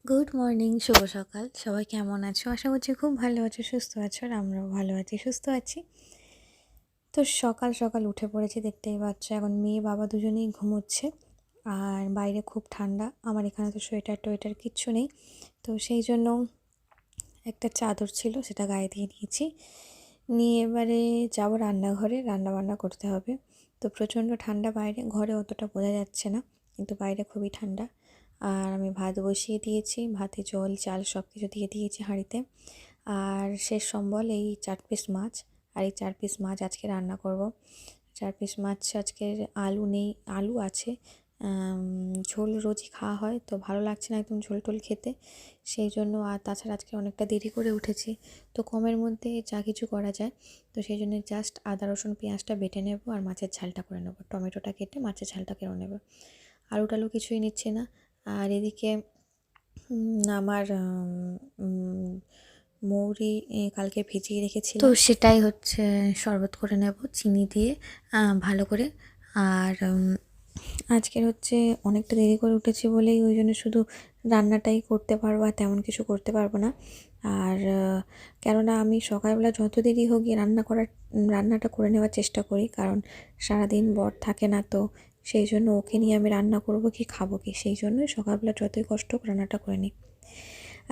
Good morning, শুভ সকাল। সবাই কেমন আছো? আশা করছি খুব ভালো আছো, সুস্থ আছো। আর আমরাও ভালো আছি, সুস্থ আছি। তো সকাল সকাল উঠে পড়েছি, দেখতেই পাচ্ছ। এখন মেয়ে বাবা দুজনেই ঘুমোচ্ছে। আর বাইরে খুব ঠান্ডা। আমার এখানে তো সোয়েটার টোয়েটার কিচ্ছু নেই। তো সেই জন্য একটা চাদর ছিল, সেটা গায়ে দিয়ে নিয়েছি। নিয়ে এবারে যাবো রান্নাঘরে, রান্না বান্না করতে হবে। তো প্রচণ্ড ঠান্ডা বাইরে, ঘরে অতটা বোঝা যাচ্ছে না, কিন্তু বাইরে খুবই ঠান্ডা। আর আমি ভাত বসিয়ে দিয়েছি, ভাতে জল চাল সব কিছু দিয়ে দিয়েছি হাঁড়িতে। আর শেষ সম্বল এই 4 পিস মাছ। আর এই 4 পিস মাছ আজকে রান্না করব। 4 পিস মাছ আজকের আলু নেই, আলু আছে। ঝোল রোজই খাওয়া হয়, তো ভালো লাগছে না একদম ঝোল টোল খেতে। সেই জন্য, আর তাছাড়া আজকে অনেকটা দেরি করে উঠেছি, তো কমের মধ্যে যা কিছু করা যায়। তো সেই জন্য জাস্ট আদা রসুন পেঁয়াজটা বেটে নেব আর মাছের ঝালটা করে নেব, টমেটোটা কেটে মাছের ঝালটা করে নেব। আলু টালু কিছুই নিচ্ছে না। আর এদিকে আমার মৌরি কালকে ভিজিয়ে রেখেছিলাম, তো সেটাই হচ্ছে শরবত করে নেব চিনি দিয়ে ভালো করে। আর আজকের হচ্ছে অনেকটা দেরি করে উঠেছি বলেই ওই জন্য শুধু রান্নাটাই করতে পারবো, আর তেমন কিছু করতে পারবো না। আর কেননা আমি সকালবেলা যত দেরি হোক গিয়ে রান্নাটা করে নেওয়ার চেষ্টা করি, কারণ সারাদিন বর থাকে না, তো সেই জন্য ওকে নিয়ে আমি রান্না করব কি খাবো কি, সেই জন্যই সকালবেলা যতই কষ্ট হোক রান্নাটা করে নিই।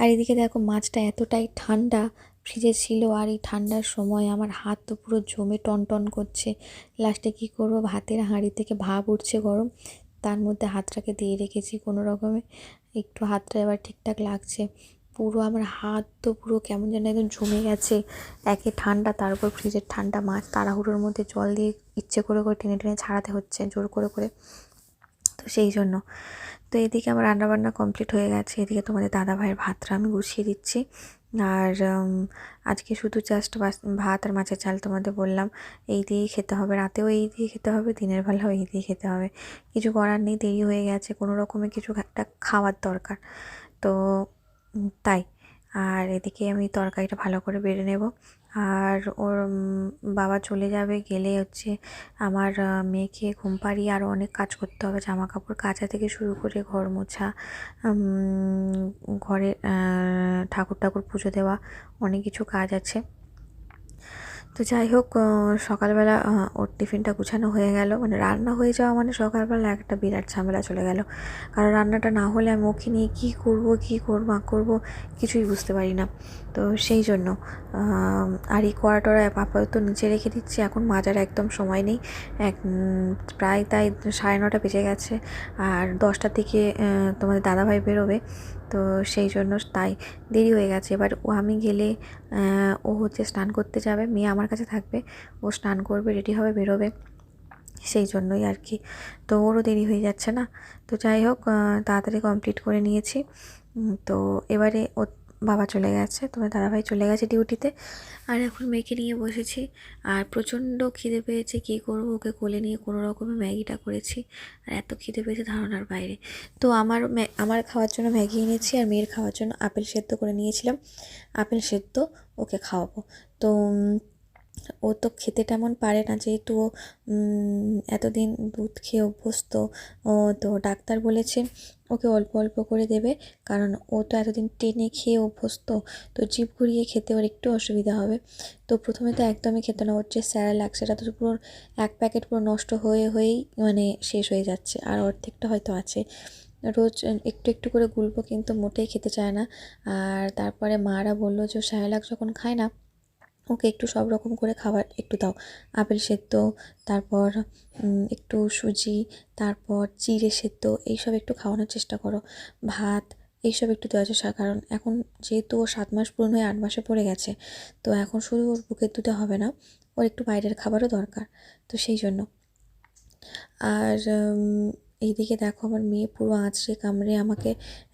আর এদিকে দেখো, মাছটা এতটাই ঠান্ডা ফ্রিজে ছিল, আর এই ঠান্ডার সময় আমার হাত তো পুরো জমে টনটন করছে। লাস্টে কী করবো, ভাতের হাঁড়ি থেকে ভাপ উঠছে গরম, তার মধ্যে হাতটাকে দিয়ে রেখেছি কোনো রকমে। একটু হাতটা এবার ঠিকঠাক লাগছে। পুরো আমার হাত তো পুরো কেমন যেন একদম জমে গেছে। একে ঠান্ডা, তার উপর ফ্রিজের ঠান্ডা মাছ, তাড়াহুড়োর মধ্যে জল দিয়ে ইচ্ছে করে করে টেনে টেনে ছাড়াতে হচ্ছে জোর করে করে। তো সেই জন্য, তো এদিকে আমার রান্নাবান্না কমপ্লিট হয়ে গেছে। এদিকে তোমাদের দাদাভাইয়ের ভাতটা আমি গুছিয়ে দিচ্ছি। আর আজকে শুধু জাস্ট ভাত আর মাছের ঝাল, তোমাদের বললাম এই দিয়েই খেতে হবে, রাতেও এই দিয়ে খেতে হবে, দিনের বেলাও এই দিয়ে খেতে হবে। কিছু করার নেই, দেরি হয়ে গেছে, কোনো রকমে কিছু একটা খাওয়ার দরকার। তো তাই। আর এদিকে আমি তরকারিটা ভালো করে বেড়ে নেব। আর ওর বাবা চলে যাবে, গেলে হচ্ছে আমার মেয়েকে ঘুম পাড়িয়ে আরও অনেক কাজ করতে হবে, জামা কাপড় কাচা থেকে শুরু করে ঘর মোছা, ঘরে ঠাকুর ঠাকুর পুজো দেওয়া, অনেক কিছু কাজ আছে। তো যাই হোক, সকালবেলা ওর টিফিনটা গুছানো হয়ে গেল, মানে রান্না হয়ে যাওয়া মানে সকালবেলা একটা বিরাট ঝামেলা চলে গেল। কারণ রান্নাটা না হলে আমি ওকে নিয়ে কী করবো না করবো কিছুই বুঝতে পারি না। তো সেই জন্য আর এই কড়া টড়া আপাতত নিচে রেখে দিচ্ছি, এখন মাজার একদম সময় নেই। প্রায় তাই 9:30 বেজে গেছে। আর 10টার দিকে তোমাদের দাদাভাই বেরোবে, তো সেই জন্য তাই দেরি হয়ে গেছে। এবার আমি গেলে ও হচ্ছে স্নান করতে যাবে, মেয়ে আমার কাছে থাকবে, ও স্নান করবে, রেডি হবে, বেরোবে, সেই জন্যই আর কি। তো ওরও দেরি হয়ে যাচ্ছে না। তো যাই হোক, তাড়াতাড়ি কমপ্লিট করে নিয়েছি। তো এবারে ও বাবা চলে গেছে, তোমার দাদাভাই চলে গেছে ডিউটিতে। আর এখন মেয়েকে নিয়ে বসেছি। আর প্রচণ্ড খিদে পেয়েছে, কী করবো, ওকে কোলে নিয়ে কোনো রকমে ম্যাগিটা করেছি। আর এত খিদে পেয়েছে ধারণার বাইরে। তো আমার খাওয়ার জন্য ম্যাগি এনেছি, আর মেয়ের খাওয়ার জন্য আপেল সেদ্ধ করে নিয়েছিলাম। আপেল সেদ্ধ ওকে খাওয়াবো। তো ও তো খেতে তেমন পারে না, যেহেতু ও এতদিন দুধ খেয়ে অভ্যস্ত। তো ডাক্তার বলেছে ওকে অল্প অল্প করে দেবে, কারণ ও তো এতদিন টেনে খেয়ে অভ্যস্ত, তো জিভ ঘুরিয়ে খেতে ওর একটু অসুবিধা হবে। তো প্রথমে তো একদমই খেত না, ওর যে স্যারেলাক সেটা তো পুরো 1 প্যাকেট পুরো নষ্ট হয়েই মানে শেষ হয়ে যাচ্ছে, আর অর্ধেকটা হয়তো আছে। রোজ একটু একটু করে গুলবো, কিন্তু মোটেই খেতে চায় না। আর তারপরে মারা বললো যে স্যারেলাক যখন খায় না, ওকে একটু সব রকম করে খাবার একটু দাও, আপেল সেদ্ধ, তারপর একটু সুজি, তারপর চিড়ে সেদ্ধ, এইসব একটু খাওয়ানোর চেষ্টা করো। ভাত এইসব একটু দেওয়ার চেষ্টা, কারণ এখন যেহেতু ও 7 মাস পূর্ণ হয়ে 8 মাসে পড়ে গেছে, তো এখন শুধু ওর বুকের দুধে হবে না, ওর একটু বাইরের খাবারও দরকার। তো সেই জন্য। আর এইদিকে দেখো, আমার মেয়ে পুরো আঁচড়ে কামড়ে আমাকে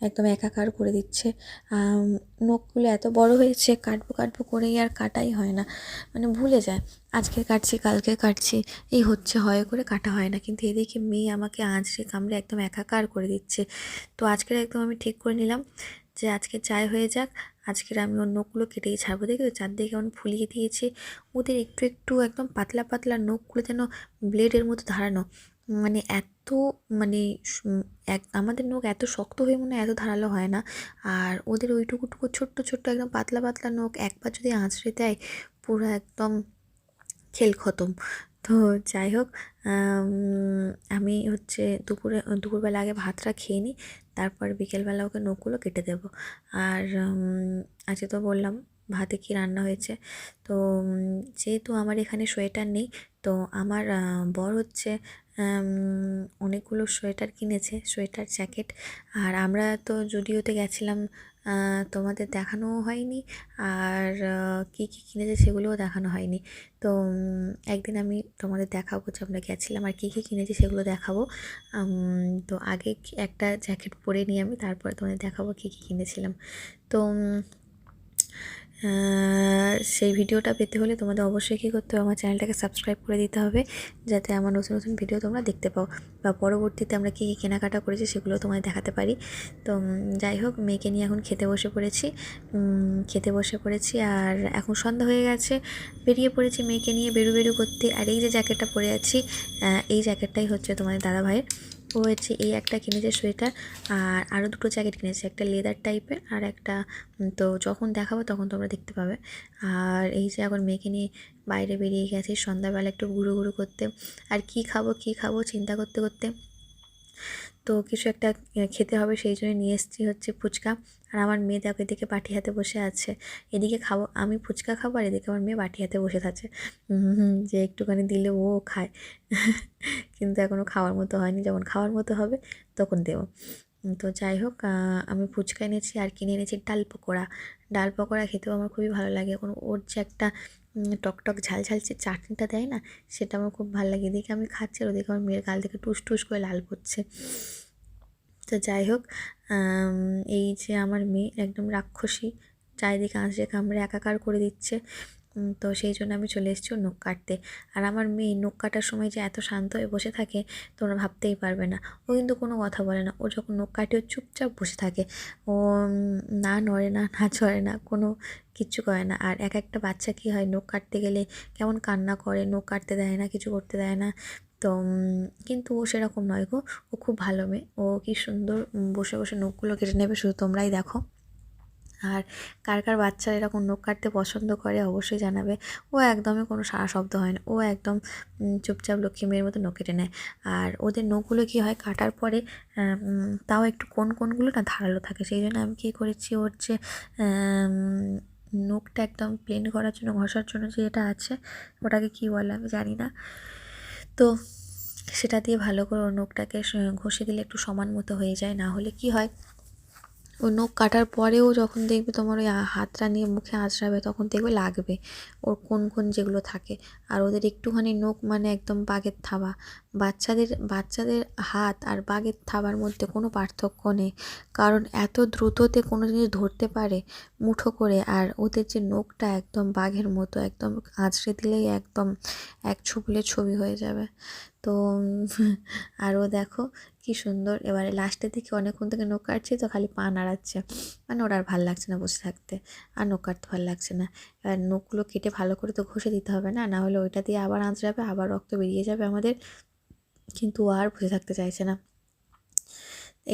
একদম একাকার করে দিচ্ছে। নখগুলো এত বড় হয়েছে, কাটবো কাটবো করেই আর কাটাই হয় না, মানে ভুলে যায়। আজকে কাটছি, কালকে কাটছি, এই হচ্ছে, হয় করে কাটা হয় না। কিন্তু এদিকে মেয়ে আমাকে আঁচড়ে কামড়ে একদম একাকার করে দিচ্ছে। তো আজকের একদম আমি ঠিক করে নিলাম যে আজকে যাই হয়ে যাক, আজকের আমি ওর নখগুলো কেটেই ছাড়বো। দেখি তো চারদিকে কেমন ফুলিয়ে দিয়েছি, ওদের একটু একটু একদম পাতলা পাতলা নখগুলো যেন ব্লেডের মতো ধারানো। মানে এত মানে আমাদের নখ এত শক্ত হয়ে মনে হয় এত ধারালো হয় না। আর ওদের ওইটুকু ছোট্ট ছোট্ট একদম পাতলা পাতলা নখ একবার যদি আঁচড়ে দেয় পুরো একদম খেল খতম। তো যাই হোক, আমি হচ্ছে দুপুরবেলা আগে ভাতটা খেয়ে নিই, তারপর বিকেলবেলা ওকে নখগুলো কেটে দেবো। আর আজকে তো বললাম ভাতে কী রান্না হয়েছে। তো যেহেতু আমার এখানে সোয়েটার নেই, তো আমার বর হচ্ছে অনেকগুলো সোয়েটার কিনেছে, সোয়েটার জ্যাকেট। আর আমরা তো জুডিওতে গেছিলাম, তোমাদের দেখানোও হয়নি। আর কী কী কিনেছে সেগুলোও দেখানো হয়নি। তো একদিন আমি তোমাদের দেখাবো যে আমরা গেছিলাম আর কী কী কিনেছি সেগুলো দেখাবো। তো আগে একটা জ্যাকেট পরে নিই আমি, তারপরে তোমাদের দেখাবো কী কী কিনেছিলাম। তো সেই ভিডিওটা পেতে হলে তোমাদের অবশ্যই কী করতে হবে, আমার চ্যানেলটাকে সাবস্ক্রাইব করে দিতে হবে, যাতে আমার নতুন নতুন ভিডিও তোমরা দেখতে পাও বা পরবর্তীতে আমরা কী কী কেনাকাটা করেছি সেগুলো তোমায় দেখাতে পারি। তো যাই হোক, মেয়েকে নিয়ে এখন খেতে বসে পড়েছি। আর এখন সন্ধ্যা হয়ে গেছে, বেরিয়ে পড়েছি মেয়েকে নিয়ে বেরু করতে। আর এই যে জ্যাকেটটা পরে আছি, এই জ্যাকেটটাই হচ্ছে তোমাদের দাদাভাইয়ের। ও হচ্ছে এই একটা কিনেছে সোয়েটার, আর আরও দুটো জ্যাকেট কিনেছে, একটা লেদার টাইপের আর একটা, তো যখন দেখাবো তখন তোমরা দেখতে পাবে। আর এই যে এখন মেয়েকে নিয়ে বাইরে বেরিয়ে গেছি সন্ধ্যাবেলা একটু ঘুরু করতে। আর কী খাবো চিন্তা করতে করতে তো কিছু একটা খেতে হবে, সেই জন্য নিয়ে এসেছি হচ্ছে ফুচকা। আর আমার মেয়ে দেখো এদিকে বাটি হাতে বসে আছে, এদিকে খাবো আমি ফুচকা খাবো, আর এদিকে আমার মেয়ে বাটি হাতে বসে থাকে যে একটুখানি দিলে ও খায় কিন্তু এখনও খাওয়ার মতো হয়নি, যখন খাওয়ার মতো হবে তখন দেবো। তো যাই হোক, আমি ফুচকা এনেছি আর কিনে এনেছি ডাল পকোড়া খেতেও আমার খুবই ভালো লাগে। এখন ওর যে একটা টক ঝাল যে চাটনিটা দেয় না, সেটা আমার খুব ভালো লাগে। এদিকে আমি খাচ্ছি আর ওদিকে আমার মেয়ের গাল থেকে টুস করে লাল পড়ছে। তো যাই হোক, এই যে আমার মেয়ে একদম রাক্ষসী, চারিদিকে আঁচড়ে কামড়ে একাকার করে দিচ্ছে। তো সেই জন্য আমি চলে এসেছি ওর নখ কাটতে। আর আমার মেয়ে নখ কাটার সময় যে এত শান্ত হয়ে বসে থাকে তোমরা ভাবতেই পারবে না। ও কিন্তু কোনো কথা বলে না, ও যখন নখ কাটে ও চুপচাপ বসে থাকে। ও না নড়ে না চড়ে না, কোনো কিচ্ছু করে না। আর একটা বাচ্চা কী হয়, নখ কাটতে গেলে কেমন কান্না করে, নখ কাটতে দেয় না, কিছু করতে দেয় না। তো কিন্তু ও সেরকম নয় গো, ও খুব ভালো মেয়ে। ও কী সুন্দর বসে নখগুলো কেটে নেবে, শুধু তোমরাই দেখো। আর কার বাচ্চারা এরকম নখ কাটতে পছন্দ করে অবশ্যই জানাবে। ও একদমই কোনো সাড়া শব্দ হয় না, ও একদম চুপচাপ লক্ষ্মী মেয়ের মতো নখ কেটে নেয়। আর ওদের নখগুলো কী হয় কাটার পরে, তাও একটু কোনগুলো না ধারালো থাকে, সেই জন্য আমি কী করেছি, ওর যে নখটা একদম প্লেন করার জন্য ঘষার জন্য যে এটা আছে, ওটাকে কী বলে আমি জানি না। তো সেটা দিয়ে ভালো করে ওর নখটাকে ঘষে দিলে একটু সমান মতো হয়ে যায়। না হলে কী হয়, ও নখ কাটার পরেও যখন দেখবে তোমার ওই হাতটা নিয়ে মুখে আঁচড়াবে, তখন দেখবে লাগবে ওর কোন যেগুলো থাকে। আর ওদের একটুখানি নখ মানে একদম বাঘের থাবা। বাচ্চাদের হাত আর বাঘের থাবার মধ্যে কোনো পার্থক্য নেই, কারণ এত দ্রুততে কোনো জিনিস ধরতে পারে মুঠো করে। আর ওদের যে নখটা একদম বাঘের মতো, একদম আঁচড়ে দিলেই একদম এক ছুপলে ছবি হয়ে যাবে। তো আরও দেখো কি সুন্দর, এবারে লাস্টের দিকে অনেকক্ষণ থেকে নখ কাটছি তো খালি পা নাড়াচ্ছে, মানে ওর আর ভাল লাগছে না বসে থাকতে, আর নখ কাটতে ভালো লাগছে না। এবার নখগুলো কেটে ভালো করে তো ঘষে দিতে হবে না হলে ওইটা দিয়ে আবার আঁচড়াবে, আবার রক্ত বেরিয়ে যাবে আমাদের, কিন্তু ও আর বসে থাকতে চাইছে না।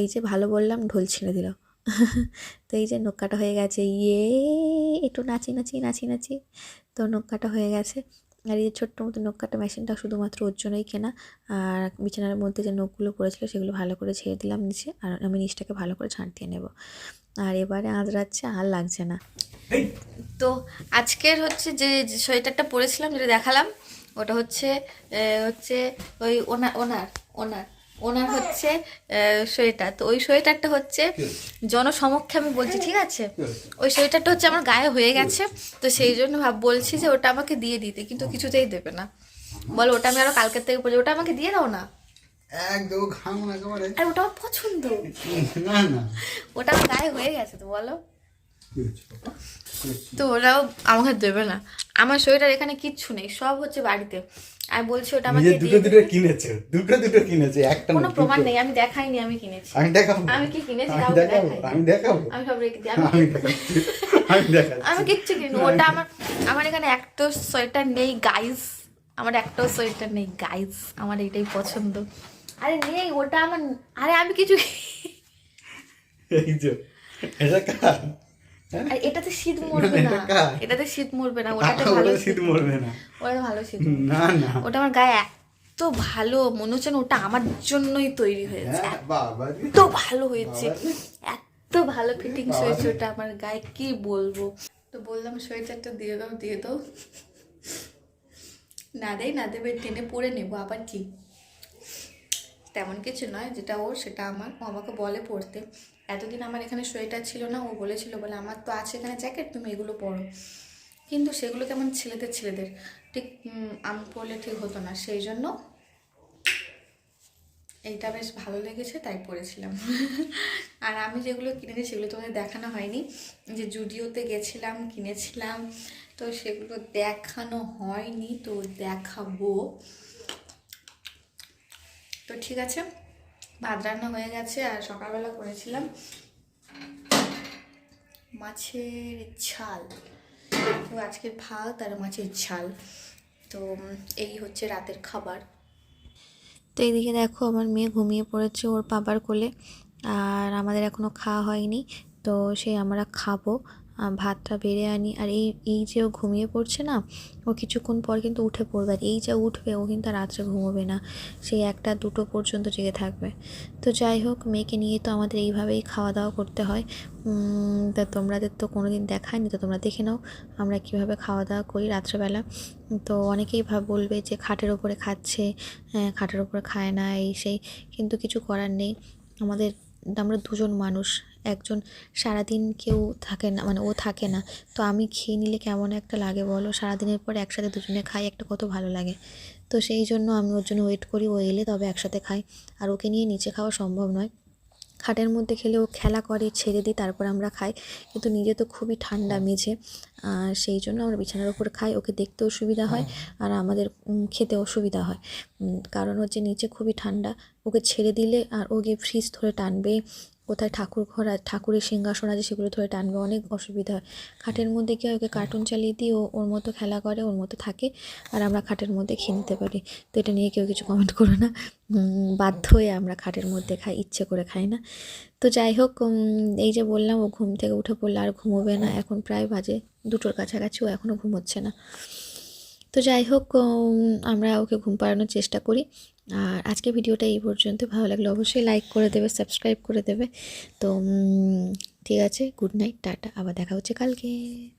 এই যে ভালো বললাম, ঢোল ছিঁড়ে দিল তো এই যে নখ কাটা হয়ে গেছে, একটু নাচি। তো নখ কাটা হয়ে গেছে। আর এই যে ছোট্ট মতো নখ কাটা মেশিনটা শুধুমাত্র ওর জন্যই কেনা। আর বিছানার মধ্যে যে নখগুলো পড়েছিল সেগুলো ভালো করে ছেড়ে দিলাম নিচে, আর আমি নিচটাকে ভালো করে ঝাঁট দিয়ে নেব। আর এবারে আঁচড়াচ্ছে, আর লাগছে না। তো আজকের হচ্ছে যে সোয়েটারটা পরেছিলাম, যেটা দেখালাম, ওটা হচ্ছে ওই ওনার হচ্ছে সোয়েটার। তো ওই সোয়েটারটা হচ্ছে জনসমক্ষে আমি বলছি, ঠিক আছে, ওই সোয়েটারটা হচ্ছে আমার গায়ে হয়ে গেছে, তো সেই জন্য বলছি যে ওটা আমাকে দিয়ে দিতে, কিন্তু কিছুতেই দেবে না। বলো, ওটা আমি আরো কালকের থেকে পড়ছি, ওটা আমাকে দিয়ে দাও না। একদম খামো না একেবারে। আর ওটা আমার পছন্দ, না ওটা আমার গায়ে হয়ে গেছে, তো বলো। তো ওরাও আমাকে দেবে না। আমার সোয়েটার এখানে কিচ্ছু নেই, সব হচ্ছে বাড়িতে। আর বলছি ওটা আমাকে দুটো কিনেছে, দুটো কিনেছে, একটা কোনো প্রমাণ নেই, আমি দেখাইনি আমি কিনেছি। আমি দেখাবো, আমি কি কিনেছি আমি দেখাবো, আমি সব রেখে দিই, আমি দেখাচ্ছি। আমি কিচ্ছু কিনি। ওটা আমার এখানে একটা সোয়েটার নেই গাইস, আমার একটাও সোয়েটার নেই গাইস, আমার এটাই পছন্দ। আরে নেই ওটা আমার, আরে আমি কিছু এই যে এটা কার? হ্যাঁ? আর এটাতে শীত মরবে না, না, এটা কার? এটাতে শীত মরবে না, ওটাতে ওটা ভালো শীত মরবে না। ওটাতে ভালো শীত মরবে। না না। ওটা আমার গায়ে এত ভালো মনে হচ্ছে না ওটা আমার জন্যই তৈরি হয়েছে, হ্যাঁ বাবা রে। এত ভালো হয়েছে, বাবা রে। এত ভালো ফিটিংস হয়েছে ওটা আমার গায়ে, কি বলবো। তো বললাম সোয়েটারটা দিয়ে দাও দিয়ে দাও, না দেয় না দেবে টেনে পরে নেবো আবার কি, তেমন কিছু নয়, যেটা ওর সেটা আমার, ও আমাকে বলে পড়তে। এতদিন আমার এখানে সোয়েটার ছিল না, ও বলেছিল বলে আমার তো আছে এখানে জ্যাকেট, তুমি এগুলো পরো, কিন্তু সেগুলো কেমন ছেলেদের ছেলেদের ঠিক আমি পরলে ঠিক হতো না, সেই জন্য এইটা বেশ ভালো লেগেছে তাই পরেছিলাম। আর আমি যেগুলো কিনেছি সেগুলো তোমাদের দেখানো হয়নি, যে জুডিওতে গেছিলাম কিনেছিলাম, তো সেগুলো দেখানো হয়নি, তো দেখাবো। তো ঠিক আছে, ভাত রান্না হয়ে গেছে, আর সকালবেলা করেছিলাম মাছের ঝাল, তো আজকে ভাত আর মাছের ঝাল। তো এই হচ্ছে রাতের খাবার। তো এইদিকে দেখো আমার মেয়ে ঘুমিয়ে পড়েছে ওর বাবার কোলে, আর আমাদের এখনও খাওয়া হয়নি, তো সেই আমরা খাবো। ভাতটা বেড়ে আনি, আর এই এই যে ও ঘুমিয়ে পড়ছে না, ও কিছুক্ষণ পর কিন্তু উঠে পড়বে, আর এই যে উঠবে ও কিন্তু রাত্রে ঘুমোবে না, সেই 1টা 2টো পর্যন্ত জেগে থাকবে। তো যাই হোক, মেয়েকে নিয়ে তো আমাদের এইভাবেই খাওয়া দাওয়া করতে হয়। তা তোমাদের তো কোনো দিন দেখায়নি, তো তোমরা দেখে নাও আমরা কীভাবে খাওয়া দাওয়া করি রাত্রেবেলা। তো অনেকেই বলবে যে খাটের ওপরে খাচ্ছে, খাটের ওপরে খায় না এই সেই, কিন্তু কিছু করার নেই। আমরা 2জন মানুষ, একজন সারাদিন কেউ থাকে না, মানে ও থাকে না, তো আমি খেয়ে নিলে কেমন একটা লাগে বলো, সারাদিনের পর একসাথে 2জনে খাই, একটা কত ভালো লাগে। তো সেই জন্য আমি ওর জন্য ওয়েট করি, ও এলে তবে একসাথে খাই, আর ওকে নিয়ে নিচে খাওয়া সম্ভব নয়। খাটের মধ্যে খেলে ও খেলা করে, ছেড়ে দিই, তারপর আমরা খাই, কিন্তু নিজে তো খুবই ঠান্ডা মেঝে, সেই জন্য আমরা বিছানার উপর খাই, ওকে দেখতেও সুবিধা হয় আর আমাদের খেতেও সুবিধা হয়। কারণ হচ্ছে নিচে খুবই ঠান্ডা, ওকে ছেড়ে দিলে আর ও গিয়ে ফ্রিজ ধরে টানবে, কোথায় ঠাকুর ঘর আর ঠাকুরের সিংহাসন আছে সেগুলো ধরে টানবে, অনেক অসুবিধা হয়। খাটের মধ্যে গিয়ে ওকে কার্টুন চালিয়ে দিই, ও ওর মতো খেলা করে, ওর মতো থাকে, আর আমরা খাটের মধ্যে খেয়ে নিতে পারি। তো এটা নিয়ে কেউ কিছু কমেন্ট করো না, বাধ্য হয়ে আমরা খাটের মধ্যে খাই, ইচ্ছে করে খাই না। তো যাই হোক, এই যে বললাম ও ঘুম থেকে উঠে পড়লে আর ঘুমোবে না, এখন প্রায় বাজে 2টোর কাছাকাছি, ও এখনও ঘুমোচ্ছে না। তো যাই হোক, আমরা ওকে ঘুম পাড়ানোর চেষ্টা করি। আর আজকে ভিডিওটা এই পর্যন্ত, ভালো লাগলে অবশ্যই লাইক করে দেবে, সাবস্ক্রাইব করে দেবে। তো ঠিক আছে, গুড নাইট, টাটা, আবার দেখা হচ্ছে কালকে।